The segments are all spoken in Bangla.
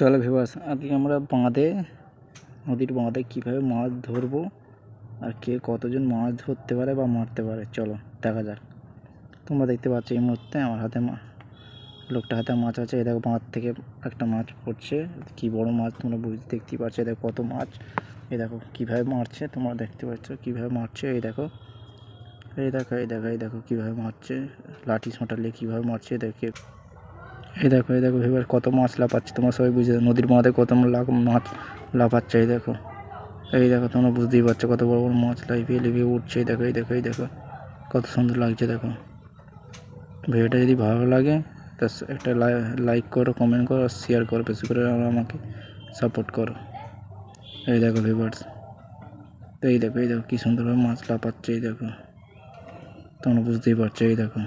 চলো ভিউয়ার্স, আজকে আমরা নদীর বাঁধে কীভাবে মাছ ধরবো আর কে কতজন মাছ ধরতে পারে বা মারতে পারে চলো দেখা যাক। তোমরা দেখতে পাচ্ছ এই মুহূর্তে আমার হাতে লোকটা হাতে মাছ আছে। এই দেখো বাঁধ থেকে একটা মাছ পড়ছে, কি বড় মাছ তোমরা দেখতেই পাচ্ছ। এই দেখো কত মাছ, এই দেখো কীভাবে মারছে, তোমরা দেখতে পাচ্ছ কীভাবে মারছে। এই দেখো এই দেখো এই দেখো এই দেখো কীভাবে মারছে, লাঠি সোঁটালে কীভাবে মারছে দেখে। এই দেখো এবার কত মাছ লাফাচ্ছে, তোমরা সবাই বুঝে নদীর বাঁধে কত মাছ লাফাচ্ছে। এই দেখো তোমরা বুঝতেই পারছো কত বড় বড় মাছ লাফিয়ে উঠছে। এই দেখো কত সুন্দর লাগছে। দেখো ভিডিওটা যদি ভালো লাগে তা একটা লাইক করো, কমেন্ট করো, শেয়ার করো, বেশি করে আমাকে সাপোর্ট করো। এই দেখো ভিউয়ার্স, এই দেখো কী সুন্দরভাবে মাছ লাফাচ্ছে। এই দেখো তোমরা বুঝতেই পারছো। এই দেখো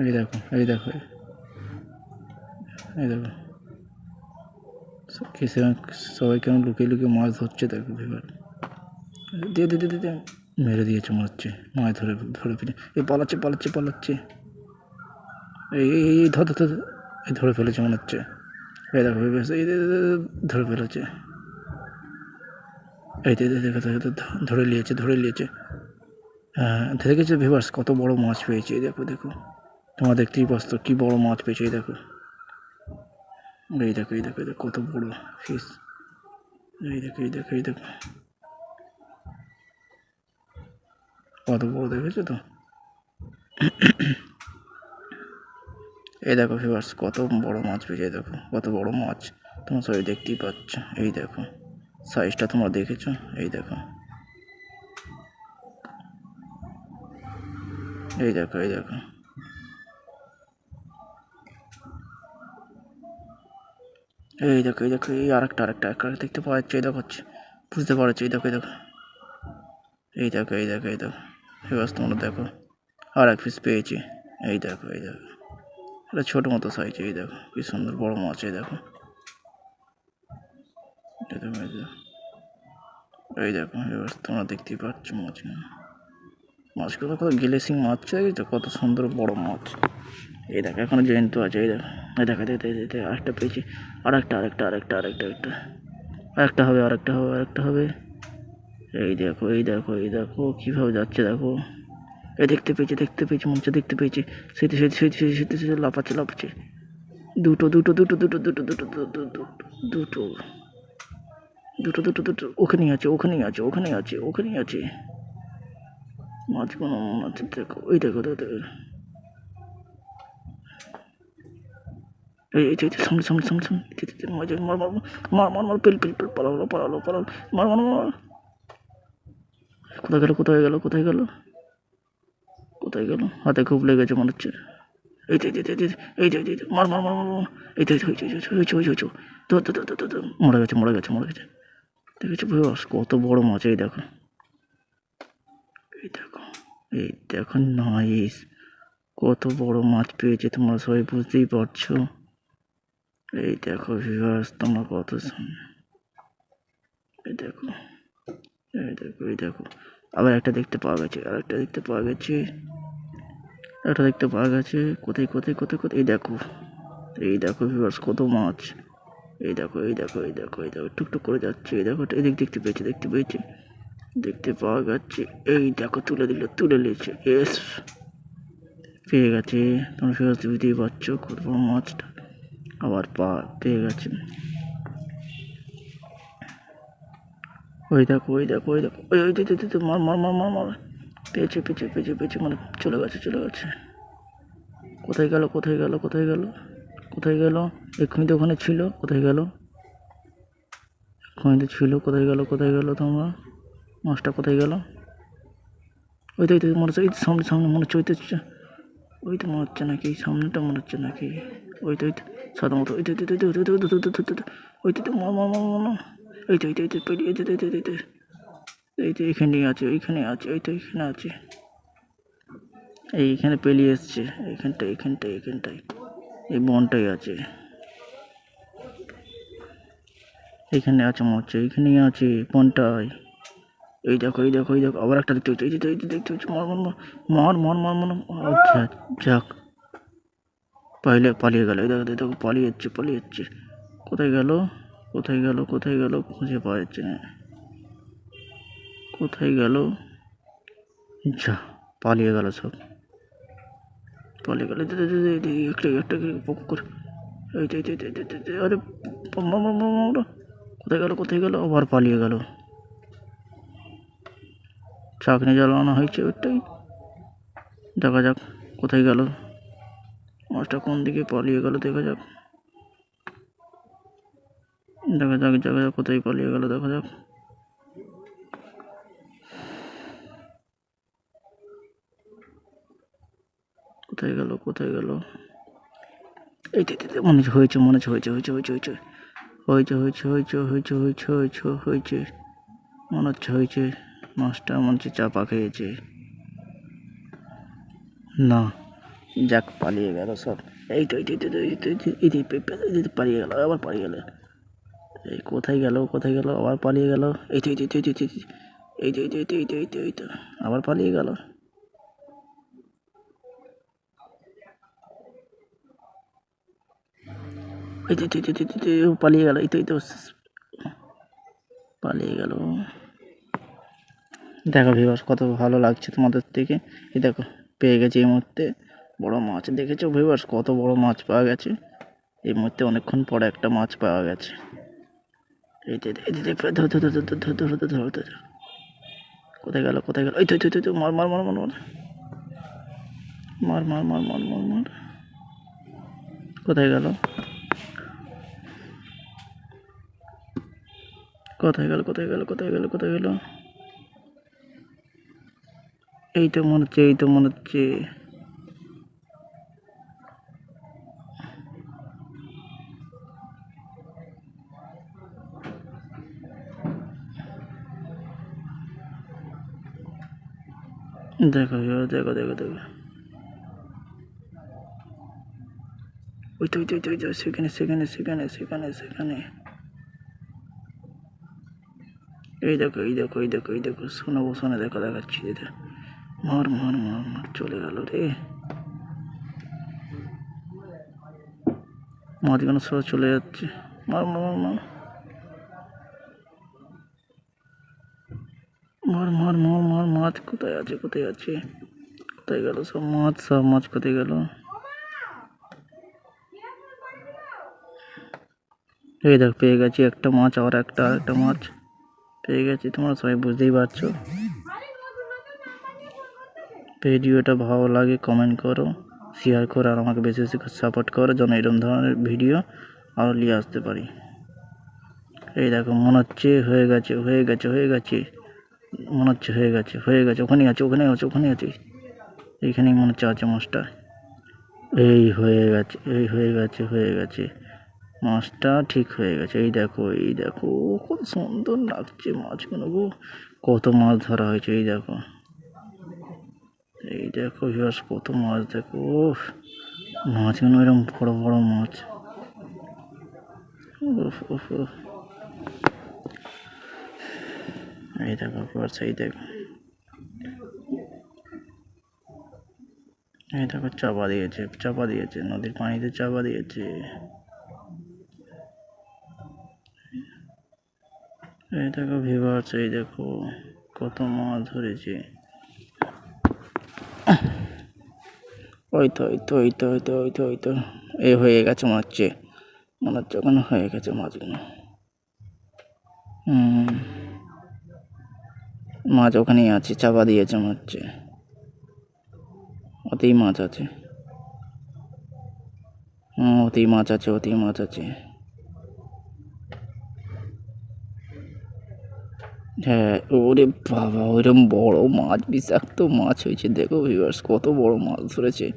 এই দেখো এই দেখো এই দেখো সবাই কেমন লুকিয়ে লুকিয়ে মাছ ধরছে। দেখো এবার দিয়ে মেরে দিয়েছে মনে হচ্ছে, মাছ ধরে ফেলে এই পালাচ্ছে। এই ধরে ফেলেছে মনে হচ্ছে। এই দেখো এই ধরে ফেলেছে। এই দেখো ধরে নিয়েছে। হ্যাঁ দেখেছো ভিউয়ার্স কত বড় মাছ পেয়েছে। এই দেখো তোমরা দেখতেই পাচ্ছ কি বড় মাছ পেয়েছে। এই দেখো কত বড় ফিশ। এই দেখো কত বড়, দেখেছো তো। এই দেখো ভিউয়ার্স কত বড় মাছ পেয়েছে। দেখো কত বড় মাছ, তোমরা সবাই দেখতেই পাচ্ছ। এই দেখো সাইজটা তোমরা দেখেছো। এই দেখো এই দেখো এই আরেকটা দেখতে পাওয়া যাচ্ছে। এই দেখো বুঝতে পারছি। এই দেখো ভিউয়ার্স তোমরা দেখো আর এক পিস পেয়েছি। এই দেখো এটা ছোটো মতো সাইজ। এই দেখো কি সুন্দর বড় মাছ। এই দেখো ভিউয়ার্স তোমরা দেখতেই পাচ্ছ মাছগুলো কত গ্লেসিং মাছ, দেখেছো কত সুন্দর বড় মাছ। এই দেখো এখনো জ্যান্ত আছে। এই দেখো আরেকটা পেয়েছি। আরেকটা হবে। এই দেখো কীভাবে যাচ্ছে। দেখো এই দেখতে পেয়েছি মনে হচ্ছে দেখতে পেয়েছি। সেতে লাফাচ্ছে। দুটো ওখানেই আছে মাছগুলো মনে হচ্ছে। দেখো ওই দেখো এই সামনে মার পেল পালালো মার। কোথায় গেল হাতে খুব লেগেছে মনে হচ্ছে। এই মার এই হয়েছে মরে গেছে। দেখেছো ভিউয়ার্স কত বড় মাছ। এই দেখো নাইস কত বড় মাছ পেয়েছে, তোমরা সবাই বুঝতেই পারছো। এই দেখো ভিউয়ার্স তোমরা কত এই দেখো আবার একটা দেখতে পাওয়া গেছে। কোথায় এই দেখো ভিউয়ার্স কত মাছ। এই দেখো টুকটুক করে যাচ্ছে। এই দেখো এদিক দেখতে পাওয়া যাচ্ছে। এই দেখো তুলে নিয়েছে। এস পেয়ে গেছে। তোমরা ভিউয়ার্স বুঝতেই পারছো কত বড় মাছটা আবার পেয়ে গেছে। ওই দেখো মার পেয়েছে মানে চলে গেছে। কোথায় গেল এক্ষুনি তো ওখানে ছিল। কোথায় গেল তোমরা মাছটা কোথায় গেল। ওই তো মনে হচ্ছে এই সামনে মনে হচ্ছে। ওই তো মনে হচ্ছে নাকি সামনেটা মনে হচ্ছে নাকি। ওই তো সাদা মতো ওই তো মার এই তো এখানেই আছে এখানে আছে এইখানে পেলিয়ে এসছে। এইখানটায় এই বনটাই আছে। এইখানে আছে মনে হচ্ছে, এইখানেই আছে বনটায়। এই দেখো আবার একটা দেখতে হচ্ছে। মার যাক পালিয়ে গেল। এই দেখো দেখো পালিয়ে যাচ্ছে। কোথায় গেল খুঁজে পাওয়া যাচ্ছে না। কোথায় গেল? যা, পালিয়ে গেল সব, পালিয়ে গেল। একটা পক করে আরে কোথায় গেল আবার পালিয়ে গেল। চাকনি জ্বালানো হয়েছে ওইটাই, দেখা যাক কোথায় গেল মাছটা, কোন দিকে পালিয়ে গেল দেখা যাক কোথায় পালিয়ে গেল দেখা যাক। কোথায় গেল? এই মনে হচ্ছে হয়েছে মাছটা মনে হচ্ছে চাপা খেয়েছে। না, যাক পালিয়ে গেল সব। এই পালিয়ে গেল, আবার পালিয়ে গেল। এই কোথায় গেল আবার পালিয়ে গেল। এই তো আবার পালিয়ে গেল। পালিয়ে গেল। এই তো পালিয়ে গেল। দেখো ভিউয়ার্স কত ভালো লাগছে তোমাদের থেকে। এই দেখো পেয়ে গেছি এই মুহূর্তে বড় মাছ। দেখেছো ভিউয়ার্স কত বড় মাছ পাওয়া গেছে এই মুহূর্তে, অনেকক্ষণ পরে একটা মাছ পাওয়া গেছে। এই কোথায় গেল? এই তো মার কোথায় গেল? এই তো মনে হচ্ছে দেখো ওই তো সেখানে এই দেখো শোনে দেখাচ্ছি এটা। মার চলে গেল রে মাছগুলো, সব চলে যাচ্ছে। মার মাছ কোথায় আছে? কোথায় গেল সব মাছ কোথায় গেল? এই দেখ পেয়ে গেছি একটা মাছ, আবার আরেকটা মাছ পেয়ে গেছি। তোমরা সবাই বুঝতেই পারছো। ভিডিওটা ভালো লাগে কমেন্ট করো, শেয়ার করো, আর আমাকে বেশি সাপোর্ট করো যেন এরকম ধরনের ভিডিও আরও নিয়ে আসতে পারি। এই দেখো মনে হচ্ছে হয়ে গেছে ওখানে আছে এইখানেই মনে হচ্ছে আছে মাছটা। এই হয়ে গেছে মাছটা, ঠিক হয়ে গেছে। এই দেখো কত সুন্দর লাগছে মাছগুলো গো, কত মাছ ধরা হয়েছে। এই দেখো ভিউয়ার্স কত মাছ, দেখো মাছগুলো এরকম বড় মাছ। এই দেখো ভিউয়ার্স এই দেখো চাপা দিয়েছে নদীর পানিতে চাপা দিয়েছে। এই দেখো ভিউয়ার্স এই দেখো কত মাছ ধরেছে। ওই তো এই হয়ে গেছে মনে হচ্ছে ওখানে হয়ে গেছে মাছগুলো। মাছ ওখানেই আছে, চাপা দিয়েছে মনে হচ্ছে, ওতেই মাছ আছে। ওতেই মাছ আছে। হ্যাঁ, ওরে বাবা ওইরকম বড় মাছ, বিষাক্ত মাছ হয়েছে। দেখো ভিউয়ার্স কত বড় মাছ ধরেছে,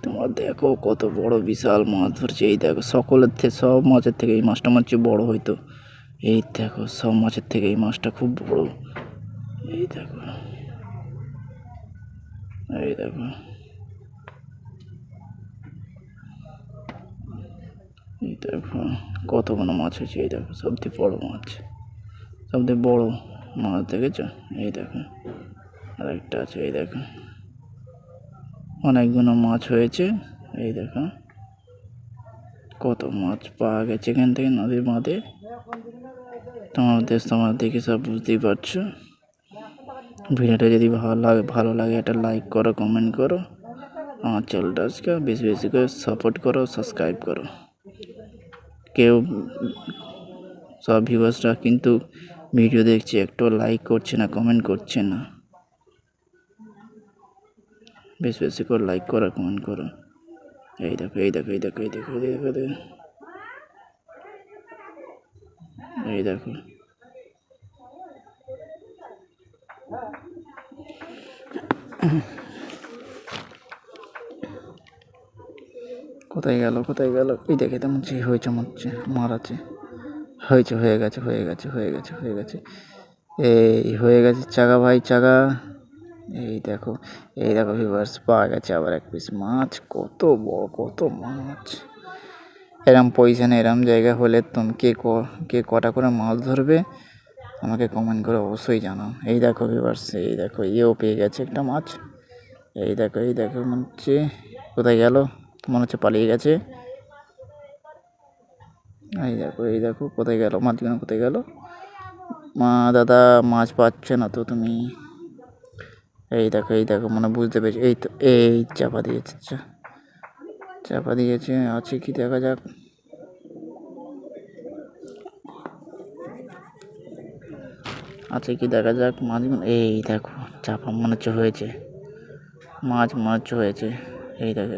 তোমরা দেখো কত বড় বিশাল মাছ ধরছে। এই দেখো সব মাছের থেকে এই মাছটা আমার চেয়ে বড় হয়তো। এই দেখো সব মাছের থেকে এই মাছটা খুব বড়। এই দেখো কতগুলো মাছ হয়েছে। এই দেখো সবথেকে বড় মাছ দেখেছো? এই দেখো আরেকটা আছে। এই দেখো অনেকগুলো মাছ হয়েছে। এই দেখো কত মাছ পাওয়া গেছে এখান থেকে নদীর বাঁধে। তোমার দেখে সব বুঝতেই পারছো। ভিডিওটা যদি ভালো লাগে একটা লাইক করো, কমেন্ট করো, আমার চ্যানেলটা আজকে বেশি বেশি করে সাপোর্ট করো, সাবস্ক্রাইব করো। কেউ সব ভিউয়ার্সরা কিন্তু ভিডিও দেখছে, একটু লাইক করছে না, কমেন্ট করছে না। বেশি বেশি করে লাইক করো, কমেন্ট করো। এই দেখো এই দেখো এই দেখো এই দেখো এই দেখো এই দেখো কোথায় গেল কোথায় গেল? এই দেখে তেমন হয়েছে মরছে, মারাচ্ছে, হয়েছে, হয়ে গেছে হয়ে গেছে হয়ে গেছে হয়ে গেছে এই হয়ে গেছে চাগা ভাই, চাগা। এই দেখো ভিউয়ার্স, পাওয়া গেছে আবার এক পিস মাছ। কত বড়, কত মাছ! এরম পজিশনে, এরম জায়গা হলে তুমি কে কটা করে মাছ ধরবে আমাকে কমেন্ট করে অবশ্যই জানাও। এই দেখো ভিউয়ার্স, এই দেখো এও পেয়ে গেছে একটা মাছ। এই দেখো মনে হচ্ছে কোথায় গেল, মনে হচ্ছে পালিয়ে গেছে। এই দেখো কোথায় গেল মাছগুলো, কোথায় গেল? দাদা মাছ পাচ্ছে না তো তুমি? এই দেখো মানে বুঝতে পেরেছি। এই তো, এই চাপা দিয়েছে আছে কি দেখা যাক। আছে কি দেখা যাক মাছগুলো। এই দেখো চাপা মনে হচ্ছে হয়েছে, মাছ মনে হচ্ছে হয়েছে। এই দেখো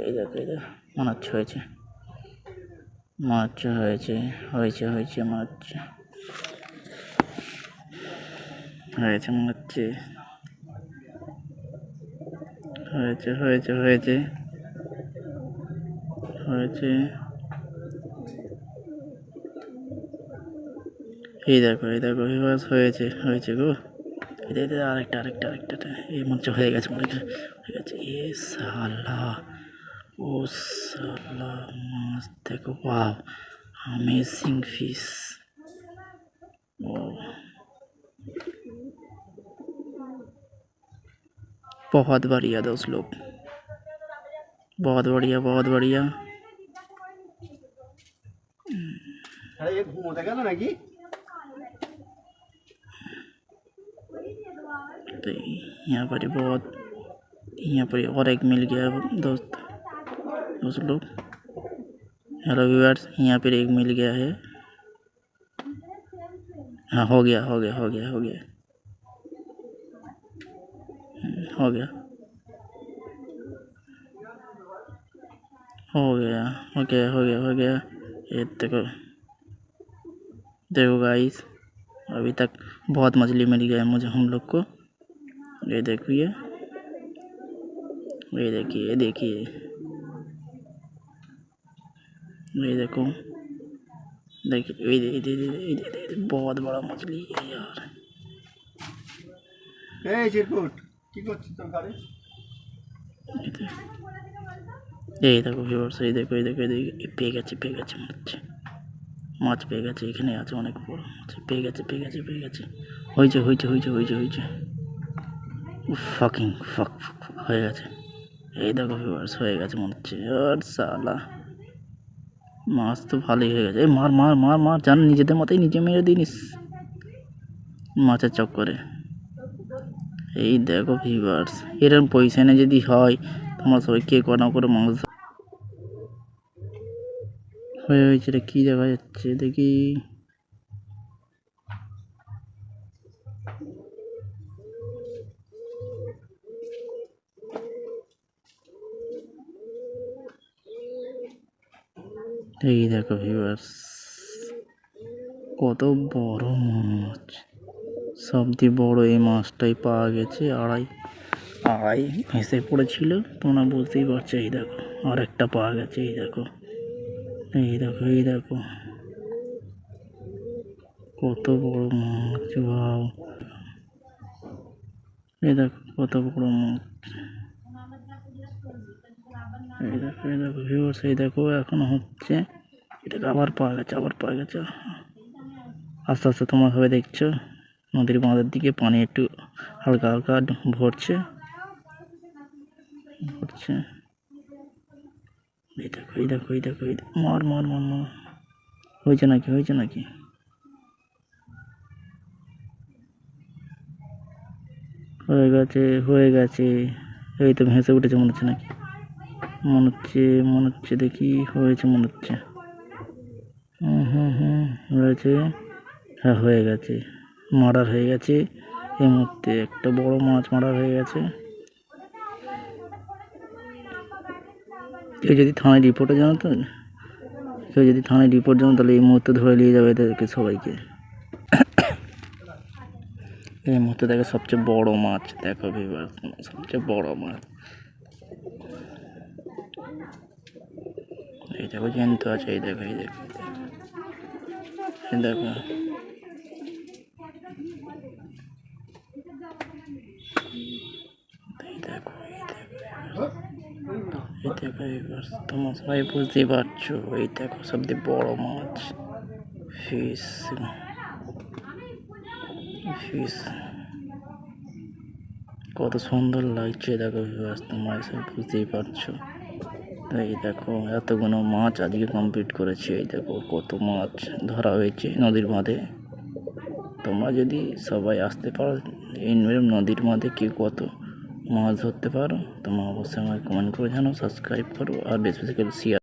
মনে হচ্ছে হয়েছে, হয়েছে মনে হচ্ছে হয়েছে। এই দেখো ভিউয়ার্স, হয়েছে গো। আরেকটা এই মনে হচ্ছে হয়ে গেছে এ সালা, ও সালা মাছ দেখো, ওয়াও, अमेजिंग फिश। ओ बहुत बढ़िया दोस्त लोग, बहुत बढ़िया। तो यहाँ पर और एक मिल गया दोस्त लोग। हेलो व्यूअर्स, यहाँ पर एक मिल गया है। हाँ, हो गया ये देखो गाइस, अभी तक बहुत मछली मिल गया है मुझे, हम लोग को। ये देखिए ये देखो, बहुत बड़ा मछली है यार। এই দেখো ভিউয়ার্স, এই দেখো পেয়ে গেছে মনে হচ্ছে, মাছ পেয়ে গেছে। এখানে আছে অনেক বড় মাছ, পেয়ে গেছে হয়েছে ফাকিং ফাক হয়ে গেছে। এই দেখো ভিউয়ার্স, হয়ে গেছে মনে হচ্ছে। আর সালা মাছ তো ভালোই হয়ে গেছে। এই মার জান, নিজেদের মতোই নিজে মেরে দিনিস মাছের চক্করে। এই দেখো ভিউয়ার্স, এরকম পজিশনে যদি হয়, তোমরা সবাই কে কটা করে মাছ হয়েছে। এটা কি দেখা যাচ্ছে দেখি। এই দেখো ভিউয়ার্স, কত বড় মাছ! সবচেয়ে বড় এই মাছটাই পাওয়া গেছে। আড়াই ভেসে পড়েছিল, তোমরা বুঝতেই পারছো। এই দেখো আর একটা পাওয়া গেছে। এই দেখো কত বড় মাছ! ওয়াও, এই দেখো কত বড় মাছ! এই দেখো ভিউয়ার্স, এই দেখো এখনো হচ্ছে। এটাকে আবার পাওয়া গেছে। আস্তে আস্তে তোমরা সবাই দেখছো নদীর বাঁধের দিকে পানি একটু হালকা ভরছে। এই দেখো এই দেখো এই দেখো এই দেখো, মার মার মার মার, হয়েছে নাকি হয়েছে নাকি? হয়ে গেছে হয়ে গেছে, এই তো ভেসে উঠেছে মনে হচ্ছে নাকি, মনে হচ্ছে দেখি হয়েছে মনে হচ্ছে। হুম হুম হুম হয়েছে, হ্যাঁ হয়ে গেছে, মার্ডার হয়ে গেছে। এই মুহূর্তে একটা বড় মাছ মার্ডার হয়ে গেছে। কেউ যদি থানায় রিপোর্টে জানাতো, কেউ যদি থানায় রিপোর্ট জানাতো তাহলে এই মুহূর্তে ধরে নিয়ে যাবে এদেরকে সবাইকে। এই মুহূর্তে দেখো সবচেয়ে বড় মাছ, দেখো ভিউয়ার্স, সবচেয়ে বড় মাছ। এই দেখো জ্যান্ত আছে, এই দেখো এই দেখো এই দেখো, এই দেখো এই দেখো ভিউয়ার্স, তোমরা সবাই বুঝতেই পারছো। এই দেখো সবচেয়ে বড় মাছ, ফিশ ফিশ, কত সুন্দর লাগছে দেখো ভিউয়ার্স, তোমরা সব বুঝতেই পারছো। এই দেখো এতগুলো মাছ আজকে কমপ্লিট করেছি। এই দেখো কত মাছ ধরা হয়েছে নদীর বাঁধে। তোমরা যদি সবাই আসতে পারো এই নদীর বাঁধে, কে কত মাছ ধরতে পারো তোমরা অবশ্যই আমাকে কমেন্ট করে জানাও, সাবস্ক্রাইব করো আর বেশি বেশি করে শেয়ার।